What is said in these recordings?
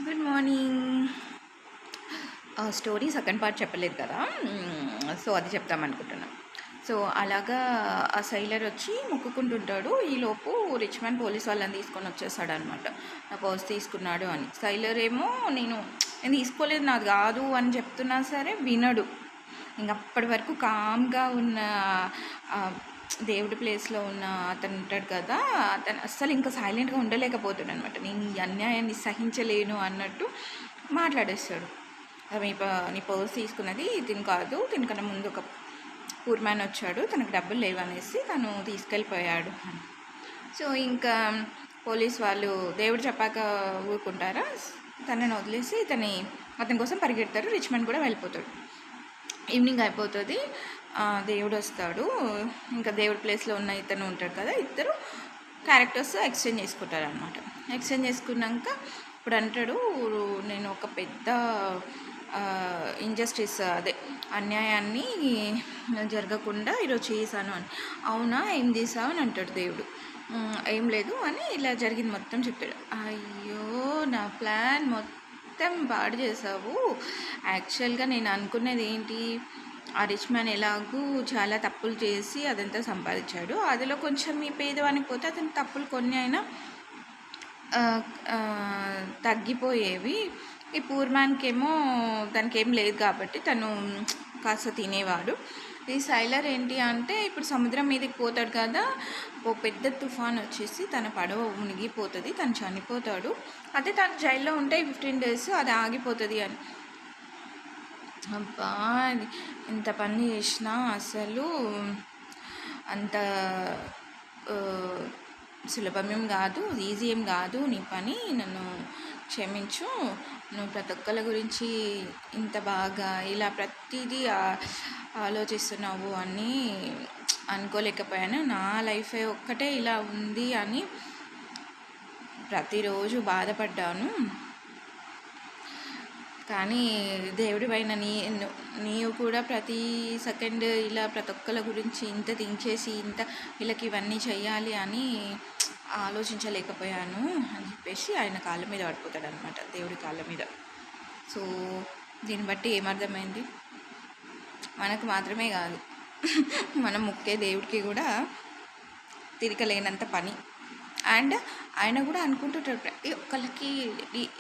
Good morning. Story second part చెప్పలేదు కదా, so అది చెప్తామనుకుంటున్నాను. సో అలాగా ఆ సైలర్ వచ్చి మొక్కుకుంటుంటాడు. ఈలోపు రిచ్ మ్యాన్ పోలీస్ వాళ్ళని తీసుకొని వచ్చేస్తాడు అనమాట. నా పర్స్ తీసుకున్నాడు అని. సైలర్ ఏమో నేను తీసుకోలేదు, నాది కాదు అని చెప్తున్నా సరే వినడు. ఇంక అప్పటి వరకు కామ్గా ఉన్న దేవుడి ప్లేస్లో ఉన్న అతను ఉంటాడు కదా, అతను అస్సలు ఇంకా సైలెంట్గా ఉండలేకపోతున్నాడు అనమాట. నేను ఈ అన్యాయాన్ని సహించలేను అన్నట్టు మాట్లాడేస్తాడు. నీ పర్స్ తీసుకున్నది తిని కాదు, తినకన్నా ముందు ఒక పూర్ మ్యాన్ వచ్చాడు, తనకు డబ్బులు లేవనేసి తను తీసుకెళ్ళిపోయాడు అని. సో ఇంకా పోలీస్ వాళ్ళు దేవుడు చెప్పాక ఊరుకుంటారా, తనని వదిలేసి అతని కోసం పరిగెడతారు. రిచ్ మ్యాన్ కూడా వెళ్ళిపోతాడు. ఈవినింగ్ అయిపోతుంది, దేవుడు వస్తాడు. ఇంకా దేవుడి ప్లేస్లో ఉన్న ఇతను ఉంటాడు కదా, ఇద్దరు క్యారెక్టర్స్ ఎక్స్చేంజ్ చేసుకుంటారు అనమాట. ఎక్స్చేంజ్ చేసుకున్నాక ఇప్పుడు అంటాడు, నేను ఒక పెద్ద ఇంజస్టిస్, అదే అన్యాయాన్ని జరగకుండా ఈరోజు చేశాను అని. అవునా, ఏం చేసావు అని అంటాడు దేవుడు. ఏం లేదు అని ఇలా జరిగింది మొత్తం చెప్తాడు. అయ్యో, నా ప్లాన్ మొత్తం పాడు చేసావు. యాక్చువల్గా నేను అనుకునేది ఏంటి, ఆ రిచ్ మ్యాన్ ఎలాగూ చాలా తప్పులు చేసి అదంతా సంపాదించాడు. అందులో కొంచెం మీ పేదవానికి పోతే అతని తప్పులు కొన్ని అయినా తగ్గిపోయేవి. ఈ పూర్ మ్యాన్కి ఏమో దానికి ఏం లేదు కాబట్టి తను కాస్త తినేవాడు. ఈ సైలర్ ఏంటి అంటే ఇప్పుడు సముద్రం మీదకి పోతాడు కదా, ఓ పెద్ద తుఫాన్ వచ్చేసి తన పడవ మునిగిపోతుంది, తను చనిపోతాడు. అదే తను జైల్లో ఉంటే 15 days అది ఆగిపోతుంది అని. అబ్బా, ఇంత పని చేసినా అసలు అంత సులభమేం కాదు, ఈజీ ఏం కాదు నీ పని, నన్ను క్షమించు. నువ్వు ప్రతి ఒక్కరి గురించి ఇంత బాగా ఇలా ప్రతిదీ ఆలోచిస్తున్నావు అని అనుకోలేకపోయాను. నా లైఫే ఒక్కటే ఇలా ఉంది అని ప్రతిరోజు బాధపడ్డాను. కానీ దేవుడి పైన నీవు కూడా ప్రతి సెకండ్ ఇలా ప్రతి ఒక్కరి గురించి ఇంత థింక్ చేసి వీళ్ళకి ఇవన్నీ చెయ్యాలి అని ఆలోచించలేకపోయాను అని చెప్పేసి ఆయన కాళ్ళ మీద పడిపోతాడు అనమాట, దేవుడి కాళ్ళ మీద. సో దీన్ని బట్టి ఏమర్థమైంది, మనకు మాత్రమే కాదు, మనం ముక్కే దేవుడికి కూడా తిరగలేనంత పని. అండ్ ఆయన కూడా అనుకుంటుంటాడు ప్రతి ఒక్కరికి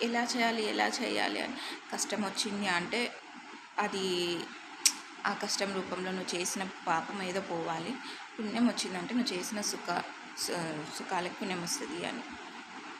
ఎలా చేయాలి అని. కష్టం వచ్చింది అంటే అది ఆ కష్టం రూపంలో నువ్వు చేసిన పాపం ఏదో పోవాలి, పుణ్యం వచ్చిందంటే నువ్వు చేసిన సుఖాలకు పుణ్యం వస్తుంది అని.